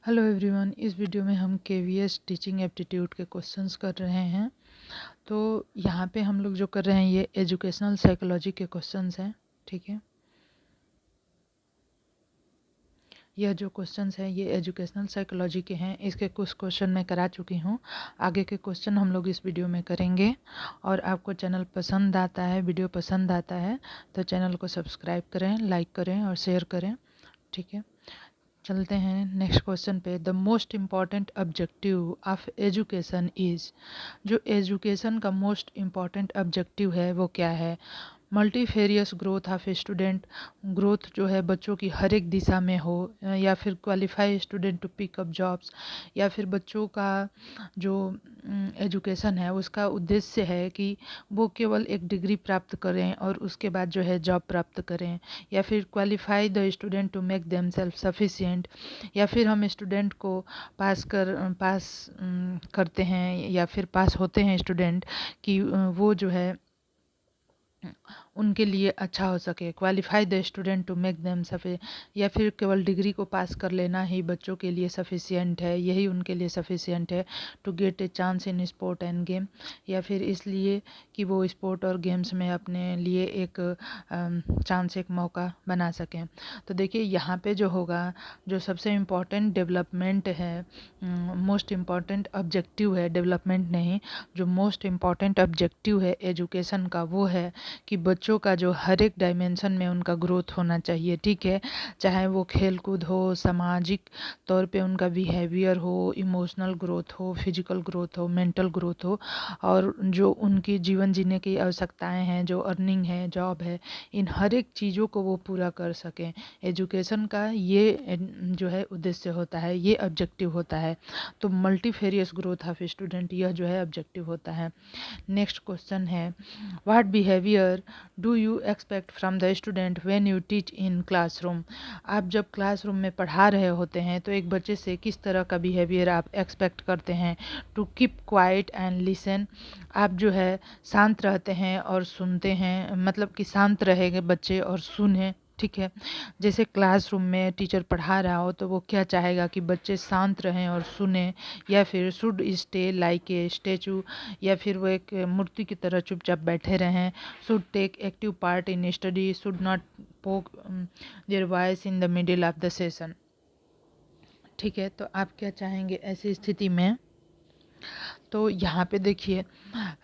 Hello everyone, इस video में हम केवीएस टीचिंग एप्टीट्यूड के क्वेश्चंस कर रहे हैं। तो यहाँ पे हम लोग जो कर रहे हैं ये एजुकेशनल साइकोलॉजी के क्वेश्चंस हैं। ठीक है, यह जो क्वेश्चंस हैं ये एजुकेशनल साइकोलॉजी के हैं। इसके कुछ क्वेश्चन मैं करा चुकी हूँ, आगे के क्वेश्चन हम लोग इस वीडियो में करेंगे। और आपको चैनल पसंद आता है, वीडियो पसंद आता है तो चैनल को सब्सक्राइब करें, लाइक करें और शेयर करें। ठीक है, चलते हैं नेक्स्ट क्वेश्चन पे। The most important objective of education is, जो एजुकेशन का मोस्ट इम्पॉर्टेंट ऑब्जेक्टिव है वो क्या है? Multifarious growth of student, growth जो है बच्चों की हर एक दिशा में हो, या फिर qualify student to pick up jobs, या फिर बच्चों का जो एजुकेशन है उसका उद्देश्य है कि वो केवल एक डिग्री प्राप्त करें और उसके बाद जो है जॉब प्राप्त करें, या फिर qualify the student to make them self sufficient, या फिर हम स्टूडेंट को पास करते हैं या फिर पास होते हैं स्टूडेंट कि वो जो है उनके लिए अच्छा हो सके। Qualify the student to make them safe, या फिर केवल डिग्री को पास कर लेना ही बच्चों के लिए सफिशिएंट है, यही उनके लिए सफिशिएंट है। To get a chance in sport and game, या फिर इसलिए कि वो स्पोर्ट और गेम्स में अपने लिए एक चांस, एक मौका बना सकें। तो देखिए यहाँ पे जो होगा, जो सबसे इम्पॉर्टेंट डेवलपमेंट है, मोस्ट इम्पॉर्टेंट ऑब्जेक्टिव है, डेवलपमेंट नहीं, जो मोस्ट इम्पॉर्टेंट ऑब्जेक्टिव है एजुकेशन का वो है कि बच्चों का जो हर एक डायमेंशन में उनका ग्रोथ होना चाहिए। ठीक है, चाहे वो खेल कूद हो, सामाजिक तौर पे उनका बिहेवियर हो, इमोशनल ग्रोथ हो, फिजिकल ग्रोथ हो, मेंटल ग्रोथ हो, और जो उनकी जीवन जीने की आवश्यकताएं हैं, जो अर्निंग है, जॉब है, इन हर एक चीज़ों को वो पूरा कर सकें। एजुकेशन का ये जो है उद्देश्य होता है, ये ऑब्जेक्टिव होता है। तो मल्टीफेरियस ग्रोथ ऑफ स्टूडेंट, यह जो है ऑब्जेक्टिव होता है। नेक्स्ट क्वेश्चन है, what behaviour do you expect from the student when you teach in classroom? आप जब क्लासरूम में पढ़ा रहे होते हैं तो एक बच्चे से किस तरह का बिहेवियर आप एक्सपेक्ट करते हैं? To keep quiet and listen, आप जो है शांत रहते हैं और सुनते हैं, मतलब कि शांत रहेंगे बच्चे और सुने। ठीक है, जैसे क्लासरूम में टीचर पढ़ा रहा हो तो वो क्या चाहेगा कि बच्चे शांत रहें और सुने, या फिर should stay like A statue, या फिर वो एक मूर्ति की तरह चुपचाप बैठे रहें। Should take active part in study, should not poke their voice in the middle of the session. ठीक है, तो आप क्या चाहेंगे ऐसी स्थिति में? तो यहाँ पे देखिए,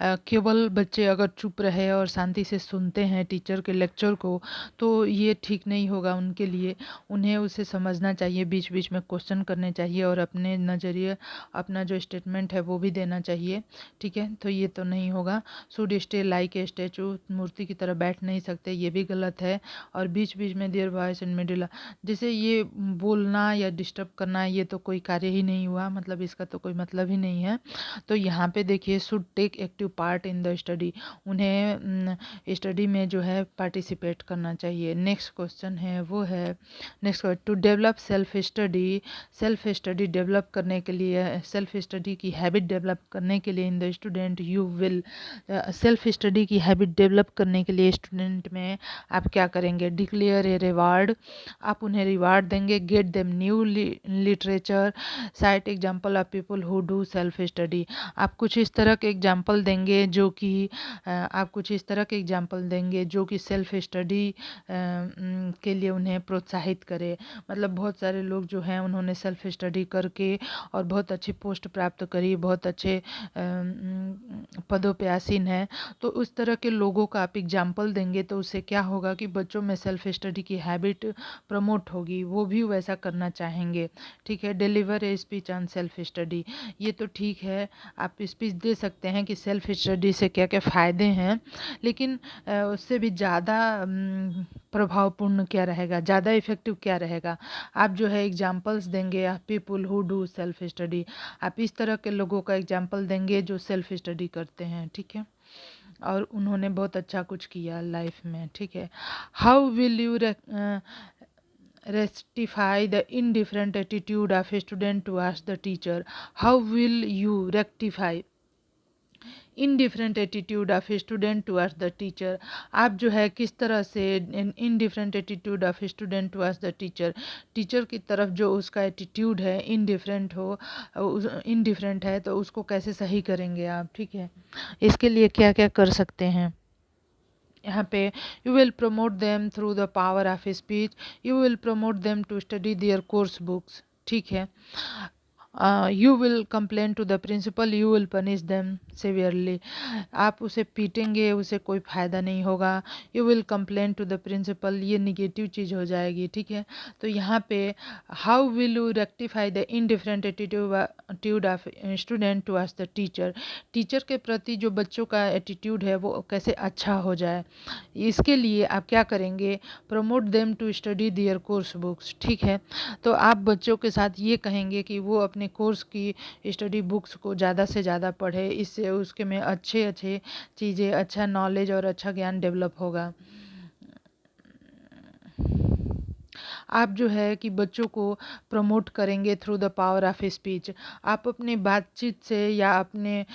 केवल बच्चे अगर चुप रहे और शांति से सुनते हैं टीचर के लेक्चर को तो ये ठीक नहीं होगा उनके लिए। उन्हें उसे समझना चाहिए, बीच बीच में क्वेश्चन करने चाहिए और अपने नज़रिए, अपना जो स्टेटमेंट है वो भी देना चाहिए। ठीक है, तो ये तो नहीं होगा। Should stay like a statue, मूर्ति की तरह बैठ नहीं सकते, ये भी गलत है। और बीच बीच में देयर वॉइस इन मिडिल, जैसे ये बोलना या डिस्टर्ब करना, ये तो कोई कार्य ही नहीं हुआ, मतलब इसका तो कोई मतलब ही नहीं है। तो यहाँ पे देखिए, should take active part in the study, उन्हें स्टडी में जो है पार्टिसिपेट करना चाहिए। नेक्स्ट क्वेश्चन है वो है, next to develop self study, self study develop करने के लिए, सेल्फ स्टडी की हैबिट डेवलप करने के लिए in the student you will, self study की हैबिट डेवलप करने के लिए स्टूडेंट में आप क्या करेंगे? डिक्लेयर ए रिवार्ड, आप उन्हें रिवार्ड देंगे। Get them new literature, site example of people who do self study, आप कुछ इस तरह के एग्जाम्पल देंगे जो कि आप कुछ इस तरह के एग्जाम्पल देंगे जो कि सेल्फ स्टडी के लिए उन्हें प्रोत्साहित करे। मतलब बहुत सारे लोग जो हैं उन्होंने सेल्फ स्टडी करके और बहुत अच्छी पोस्ट प्राप्त करी, बहुत अच्छे पदों पे आसीन है। तो उस तरह के लोगों का आप एग्जाम्पल देंगे तो उससे क्या होगा कि बच्चों में सेल्फ स्टडी की हैबिट प्रमोट होगी, वो भी वैसा करना चाहेंगे। ठीक है, deliver a speech on self study, ये तो ठीक है, आप स्पीच दे सकते हैं कि सेल्फ स्टडी से क्या क्या फ़ायदे हैं, लेकिन उससे भी ज़्यादा प्रभावपूर्ण क्या रहेगा, ज़्यादा इफ़ेक्टिव क्या रहेगा? आप जो है एग्जाम्पल्स देंगे, आप people who do self study, आप इस तरह के लोगों का एग्जाम्पल देंगे जो सेल्फ स्टडी करते हैं। ठीक है, और उन्होंने बहुत अच्छा कुछ किया लाइफ में। ठीक है, how will you rectify the indifferent attitude of a student towards the teacher? How will you rectify indifferent attitude of student towards the teacher. आप जो है किस तरह से indifferent attitude of student towards the teacher, teacher की तरफ जो उसका एटीट्यूड है इनडिफरेंट है तो उसको कैसे सही करेंगे आप, ठीक है। इसके लिए क्या क्या कर सकते हैं यहाँ पे, you will promote them through the power of speech, you will promote them to study their course books, ठीक है। You will complain to the principal, you will punish them severely. आप उसे पीटेंगे उसे कोई फ़ायदा नहीं होगा। You will complain to the principal, ये निगेटिव चीज़ हो जाएगी, ठीक है। तो यहाँ पे how will you rectify the indifferent attitude of student towards the teacher, teacher के प्रति जो बच्चों का एटीट्यूड है वो कैसे अच्छा हो जाए। इसके लिए आप क्या करेंगे, promote them to study their course books, ठीक है। तो आप बच्चों के साथ ये कहेंगे कि वो अपने कोर्स की स्टडी बुक्स को ज़्यादा से ज़्यादा पढ़े, इससे उसके में अच्छे अच्छे चीज़ें, अच्छा नॉलेज और अच्छा ज्ञान डेवलप होगा। आप जो है कि बच्चों को प्रमोट करेंगे through the power of speech. आप अपने बातचीत से या अपने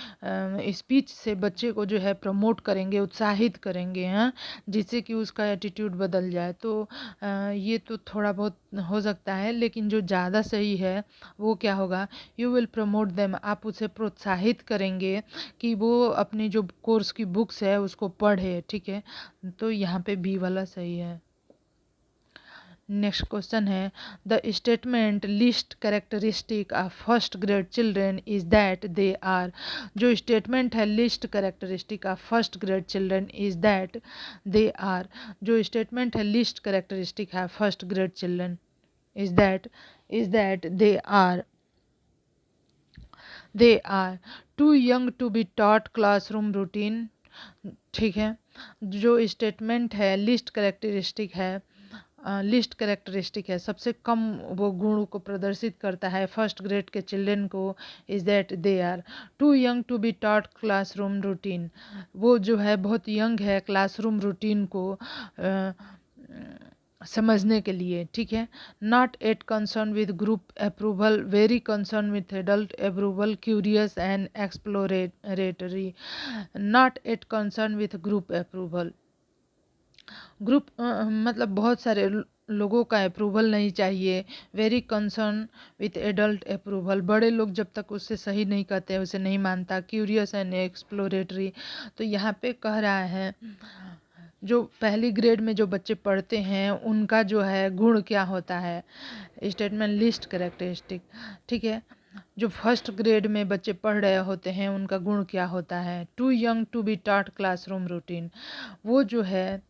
स्पीच से बच्चे को जो है प्रमोट करेंगे, उत्साहित करेंगे, हाँ, जिससे कि उसका एटीट्यूड बदल जाए। तो ये तो थोड़ा बहुत हो सकता है, लेकिन जो ज़्यादा सही है वो क्या होगा, यू विल प्रमोट देम, आप उसे प्रोत्साहित करेंगे कि वो अपनी जो कोर्स की बुक्स है उसको पढ़े, ठीक है। तो यहाँ पे बी वाला सही है। नेक्स्ट क्वेश्चन है, the statement least characteristic of first grade children is that they are, जो स्टेटमेंट है least characteristic of first grade children is that they are, जो स्टेटमेंट है लिस्ट कैरेक्टरिस्टिक है first grade children is that they are too young to be taught classroom routine, ठीक है। जो statement है least characteristic है, least characteristic है, सबसे कम वो गुण को प्रदर्शित करता है फर्स्ट ग्रेड के चिल्ड्रन को, is that they are too young to be taught classroom routine, वो जो है बहुत यंग है क्लासरूम रूटीन को समझने के लिए, ठीक है। Not at concern with group approval, very concern with adult approval, curious and exploratory, not at concern with group approval, group मतलब बहुत सारे लोगों का अप्रूवल नहीं चाहिए। Very concern with adult approval, बड़े लोग जब तक उससे सही नहीं कहते उसे नहीं मानता। क्यूरियस एंड एक्सप्लोरेटरी, तो यहाँ पे कह रहा है जो पहली ग्रेड में जो बच्चे पढ़ते हैं उनका जो है गुण क्या होता है, स्टेटमेंट लिस्ट कैरेक्टरिस्टिक, ठीक है। जो फर्स्ट ग्रेड में बच्चे पढ़ रहे होते हैं उनका गुण क्या होता है, too young to be taught classroom routine, वो जो है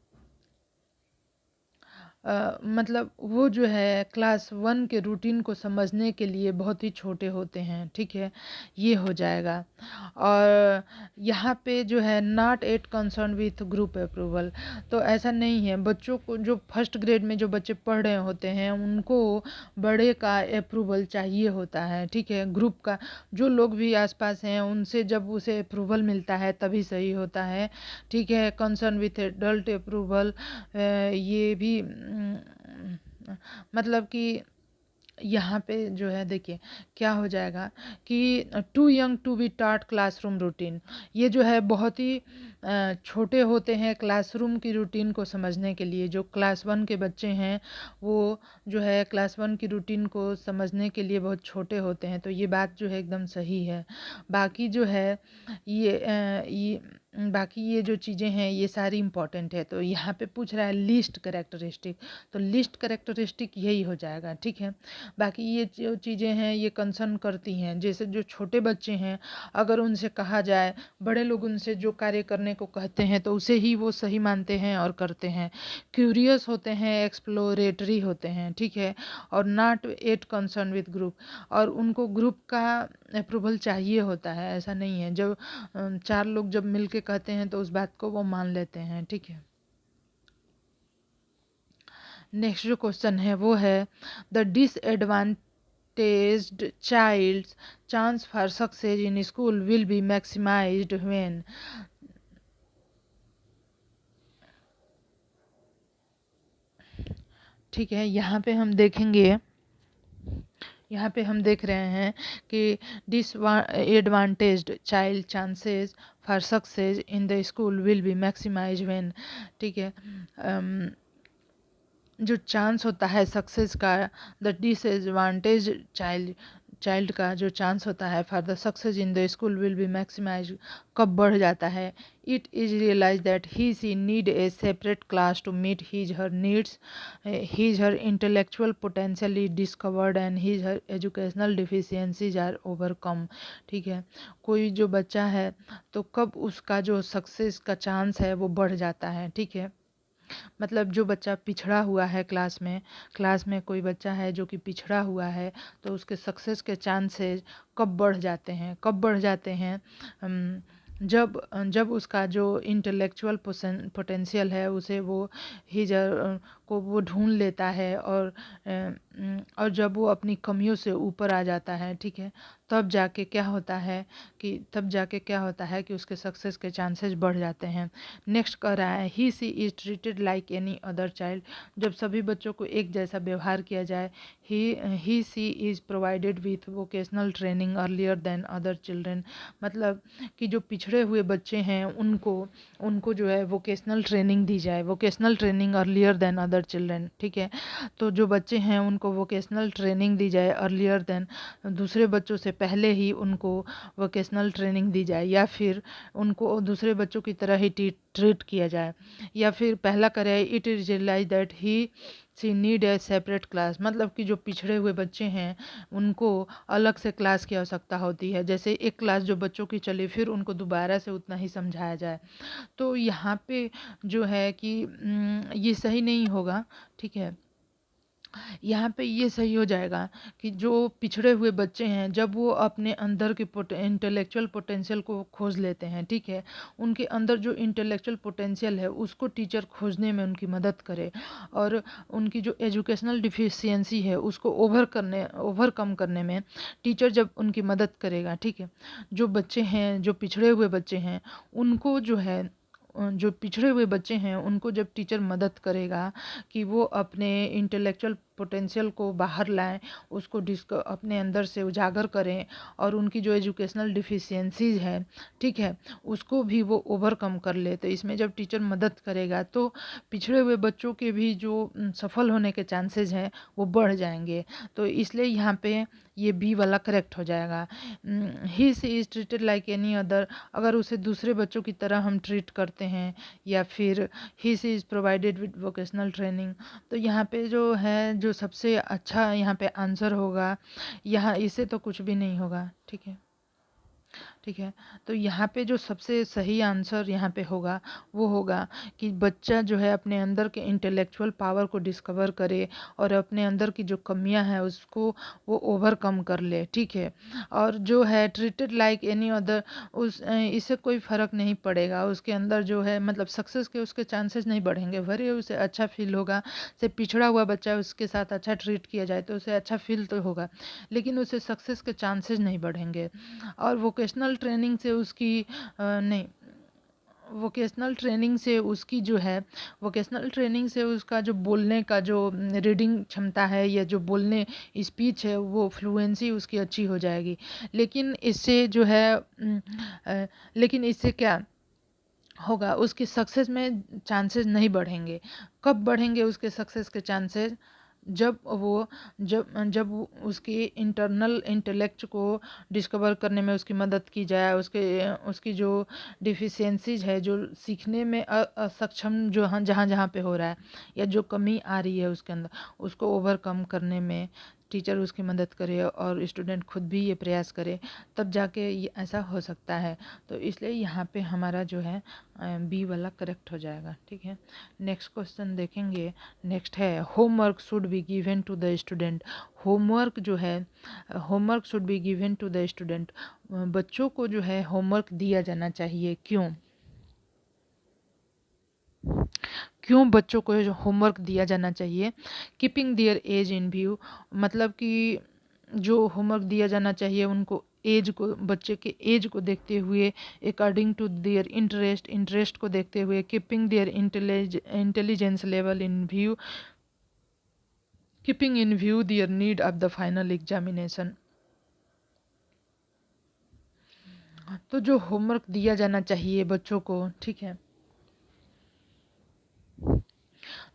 मतलब वो जो है क्लास 1 के रूटीन को समझने के लिए बहुत ही छोटे होते हैं, ठीक है, ये हो जाएगा। और यहाँ पे जो है not at concern with group approval, तो ऐसा नहीं है, बच्चों को जो फर्स्ट ग्रेड में जो बच्चे पढ़ रहे होते हैं उनको बड़े का अप्रूवल चाहिए होता है, ठीक है। ग्रुप का जो लोग भी आसपास हैं उनसे जब उसे अप्रूवल मिलता है तभी सही होता है, ठीक है। कंसर्न विथ एडल्ट अप्रूवल, ये भी मतलब कि यहाँ पे जो है देखिए क्या हो जाएगा कि too young to be taught classroom routine, ये जो है बहुत ही छोटे होते हैं क्लासरूम की रूटीन को समझने के लिए। जो क्लास 1 के बच्चे हैं वो जो है क्लास 1 की रूटीन को समझने के लिए बहुत छोटे होते हैं, तो ये बात जो है एकदम सही है। बाकी जो है ये बाकी ये जो चीज़ें हैं ये सारी इंपॉर्टेंट है। तो यहाँ पे पूछ रहा है लिस्ट कैरेक्टरिस्टिक, तो लिस्ट कैरेक्टरिस्टिक यही हो जाएगा, ठीक है। बाकी ये जो चीज़ें हैं ये कंसर्न करती हैं, जैसे जो छोटे बच्चे हैं अगर उनसे कहा जाए, बड़े लोग उनसे जो कार्य करने को कहते हैं तो उसे ही वो सही मानते हैं और करते हैं। क्यूरियस होते हैं, एक्सप्लोरेटरी होते हैं, ठीक है। और not at concern with group, और उनको ग्रुप का अप्रूवल चाहिए होता है, ऐसा नहीं है। जब 4 लोग जब मिल के कहते हैं तो उस बात को वो मान लेते हैं, ठीक है। नेक्स्ट जो क्वेश्चन है वो है, the disadvantaged child's chance for success in school will be maximised when, ठीक है। यहाँ पे हम देखेंगे, यहाँ पे हम देख रहे हैं कि disadvantaged child chances for success in the school will be maximized when, ठीक है, जो चांस होता है सक्सेस का, द डिसएडवांटेज चाइल्ड का जो चांस होता है for the success in the school will be maximise, कब बढ़ जाता है, it is realise that he she need a separate class to meet his her needs, his her intellectual potential is discovered and his her educational deficiencies are overcome. ठीक है, कोई जो बच्चा है तो कब उसका जो सक्सेस का चांस है वो बढ़ जाता है। ठीक है, मतलब जो बच्चा पिछड़ा हुआ है क्लास में कोई बच्चा है जो कि पिछड़ा हुआ है तो उसके सक्सेस के चांसेस कब बढ़ जाते हैं, कब बढ़ जाते हैं, जब जब उसका जो इंटेलेक्चुअल पोटेंशियल है उसे वो हिजर को वो ढूंढ लेता है और जब वो अपनी कमियों से ऊपर आ जाता है। ठीक है, तब जाके क्या होता है कि उसके सक्सेस के चांसेस बढ़ जाते हैं। नेक्स्ट कह रहा है he she is treated like any other child, जब सभी बच्चों को एक जैसा व्यवहार किया जाए। He she is provided with vocational training earlier than other children, मतलब कि जो पिछड़े हुए बच्चे हैं उनको जो है वोकेशनल ट्रेनिंग दी जाए, vocational training earlier than other children. ठीक है, तो जो बच्चे हैं उनको वोकेशनल ट्रेनिंग दी जाए अर्लियर देन, दूसरे बच्चों से पहले ही उनको वोकेशनल ट्रेनिंग दी जाए, या फिर उनको दूसरे बच्चों की तरह ही ट्रीट किया जाए। या फिर पहला करे it is realise that he she need a separate class, मतलब कि जो पिछड़े हुए बच्चे हैं उनको अलग से क्लास की आवश्यकता होती है। जैसे एक क्लास जो बच्चों की चले फिर उनको दोबारा से उतना ही समझाया जाए। तो यहाँ पे जो है कि ये सही नहीं होगा। ठीक है, यहाँ पे ये सही हो जाएगा कि जो पिछड़े हुए बच्चे हैं जब वो अपने अंदर के इंटेलेक्चुअल पोटेंशियल को खोज लेते हैं, ठीक है, उनके अंदर जो इंटेलेक्चुअल पोटेंशियल है उसको टीचर खोजने में उनकी मदद करे, और उनकी जो एजुकेशनल डिफिशियंसी है उसको ओवरकम करने में टीचर जब उनकी मदद करेगा। ठीक है, जो बच्चे हैं जो पिछड़े हुए बच्चे हैं उनको जो है जो पिछड़े हुए बच्चे हैं उनको जब टीचर मदद करेगा कि वो अपने इंटेलेक्चुअल पोटेंशियल को बाहर लाएं, उसको अपने अंदर से उजागर करें, और उनकी जो एजुकेशनल डिफिशियंसीज है, ठीक है, उसको भी वो ओवरकम कर ले। तो इसमें जब टीचर मदद करेगा तो पिछड़े हुए बच्चों के भी जो सफल होने के चांसेस हैं वो बढ़ जाएंगे। तो इसलिए यहाँ पे ये बी वाला करेक्ट हो जाएगा। He she is treated like any other, अगर उसे दूसरे बच्चों की तरह हम ट्रीट करते हैं, या फिर he she is provided with vocational training, तो यहाँ पे जो है जो सबसे अच्छा यहाँ पे आंसर होगा, यहाँ इसे तो कुछ भी नहीं होगा। ठीक है, ठीक है, तो यहाँ पे जो सबसे सही आंसर यहाँ पे होगा वो होगा कि बच्चा जो है अपने अंदर के इंटेलेक्चुअल पावर को डिस्कवर करे और अपने अंदर की जो कमियां हैं उसको वो ओवरकम कर ले। ठीक है, और जो है ट्रीटेड लाइक एनी अदर, इससे कोई फ़र्क नहीं पड़ेगा, उसके अंदर जो है मतलब सक्सेस के उसके चांसेस नहीं बढ़ेंगे, भले उसे अच्छा फील होगा। से पिछड़ा हुआ बच्चा है उसके साथ अच्छा ट्रीट किया जाए तो उसे अच्छा फील तो होगा, लेकिन उसे सक्सेस के चांसेस नहीं बढ़ेंगे। और वोकेशनल ट्रेनिंग से उसकी नहीं, वोकेशनल ट्रेनिंग से उसकी जो है वोकेशनल ट्रेनिंग से उसका जो बोलने का जो रीडिंग क्षमता है या जो बोलने स्पीच है वो फ्लुएंसी उसकी अच्छी हो जाएगी। लेकिन इससे जो है लेकिन इससे क्या होगा, उसकी सक्सेस में चांसेस नहीं बढ़ेंगे। कब बढ़ेंगे उसके सक्सेस के चांसेस, जब वो जब उसकी इंटरनल इंटेलेक्ट को डिस्कवर करने में उसकी मदद की जाए, उसकी जो डिफिशियंसीज है, जो सीखने में असक्षम जो जहाँ जहाँ पे हो रहा है या जो कमी आ रही है उसके अंदर, उसको ओवरकम करने में टीचर उसकी मदद करे और स्टूडेंट खुद भी ये प्रयास करे, तब जाके ये ऐसा हो सकता है। तो इसलिए यहाँ पे हमारा जो है बी वाला करेक्ट हो जाएगा। ठीक है, नेक्स्ट क्वेश्चन देखेंगे। नेक्स्ट है homework should be given to the student, homework जो है homework should be given to the student, बच्चों को जो है होमवर्क दिया जाना चाहिए। क्यों क्यों बच्चों को होमवर्क दिया जाना चाहिए? Keeping their age in view, मतलब कि जो होमवर्क दिया जाना चाहिए उनको एज को, बच्चे के एज को देखते हुए, अकॉर्डिंग टू देयर इंटरेस्ट को देखते हुए, keeping their intelligence level in view, keeping in view their need of the final examination. तो जो होमवर्क दिया जाना चाहिए बच्चों को, ठीक है,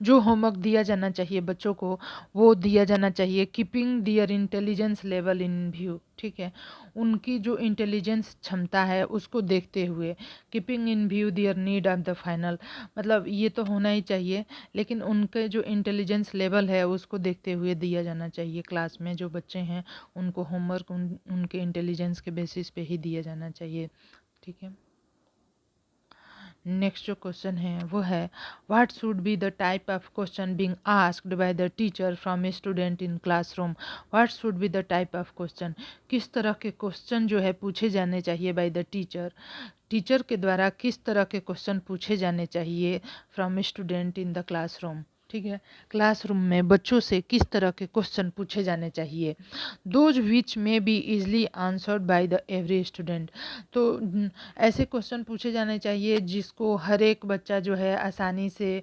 जो होमवर्क दिया जाना चाहिए बच्चों को वो दिया जाना चाहिए keeping their intelligence level in view, ठीक है, उनकी जो इंटेलिजेंस क्षमता है उसको देखते हुए, keeping in view their need of the final, मतलब ये तो होना ही चाहिए, लेकिन उनके जो इंटेलिजेंस लेवल है उसको देखते हुए दिया जाना चाहिए। क्लास में जो बच्चे हैं उनको होमवर्क उनके इंटेलिजेंस के बेसिस पे ही दिया जाना चाहिए, ठीक है। नेक्स्ट जो क्वेश्चन है वो है what should be the type of question being asked by the teacher from a student in classroom. What should be the type of question, किस तरह के क्वेश्चन जो है पूछे जाने चाहिए बाय द टीचर, टीचर के द्वारा किस तरह के क्वेश्चन पूछे जाने चाहिए from a student in the classroom, ठीक है, क्लासरूम में बच्चों से किस तरह के क्वेश्चन पूछे जाने चाहिए। Those which may B easily answered by the every student, तो ऐसे क्वेश्चन पूछे जाने चाहिए जिसको हर एक बच्चा जो है आसानी से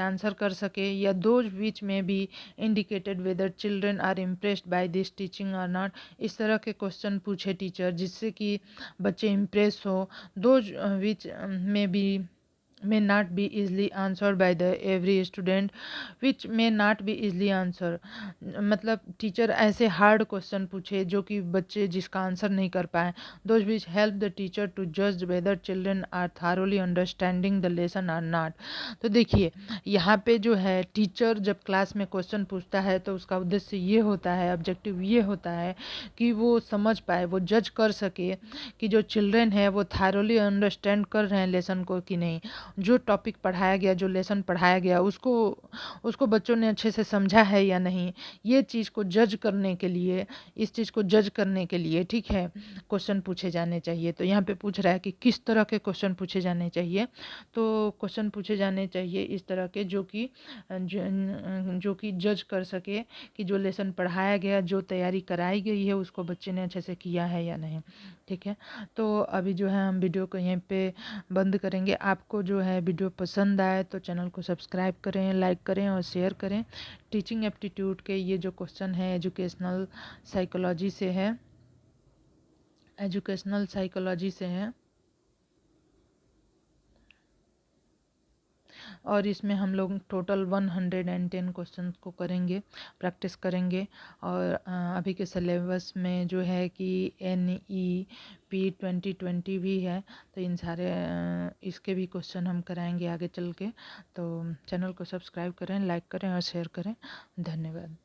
आंसर कर सके, या those which may be indicated whether children are impressed by this teaching और नॉट, इस तरह के क्वेश्चन पूछे टीचर जिससे कि बच्चे इम्प्रेस हो। Those which may B may not be easily answered by the every student, which may not be easily answered, मतलब टीचर ऐसे हार्ड क्वेश्चन पूछे जो कि बच्चे जिसका आंसर नहीं कर पाए। Those which help the teacher to जज whether children are thoroughly understanding the lesson or not. तो देखिए यहाँ पे जो है टीचर जब क्लास में क्वेश्चन पूछता है तो उसका उद्देश्य ये होता है, ऑब्जेक्टिव ये होता है कि वो समझ पाए, वो जज कर सके कि जो चिल्ड्रन है वो थारोली अंडरस्टैंड कर रहे हैं लेसन को कि नहीं, जो टॉपिक पढ़ाया गया, जो लेसन पढ़ाया गया उसको उसको बच्चों ने अच्छे से समझा है या नहीं, ये चीज़ को जज करने के लिए, इस चीज़ को जज करने के लिए, ठीक है, क्वेश्चन पूछे जाने चाहिए। तो यहाँ पे पूछ रहा है कि किस तरह के क्वेश्चन पूछे जाने चाहिए, तो क्वेश्चन पूछे जाने चाहिए इस तरह के जो कि जज कर सके कि जो लेसन पढ़ाया गया, जो तैयारी कराई गई है उसको बच्चे ने अच्छे से किया है या नहीं, ठीक है। तो अभी जो है हम वीडियो को यहीं पे बंद करेंगे। आपको जो है वीडियो पसंद आए तो चैनल को सब्सक्राइब करें, लाइक करें और शेयर करें। टीचिंग एप्टीट्यूड के ये जो क्वेश्चन है एजुकेशनल साइकोलॉजी से है, एजुकेशनल साइकोलॉजी से है, और इसमें हम लोग टोटल 110 क्वेश्चन को करेंगे, प्रैक्टिस करेंगे। और अभी के सिलेबस में जो है कि NEP 2020 भी है, तो इन सारे इसके भी क्वेश्चन हम कराएंगे आगे चल के। तो चैनल को सब्सक्राइब करें, लाइक करें और शेयर करें। धन्यवाद।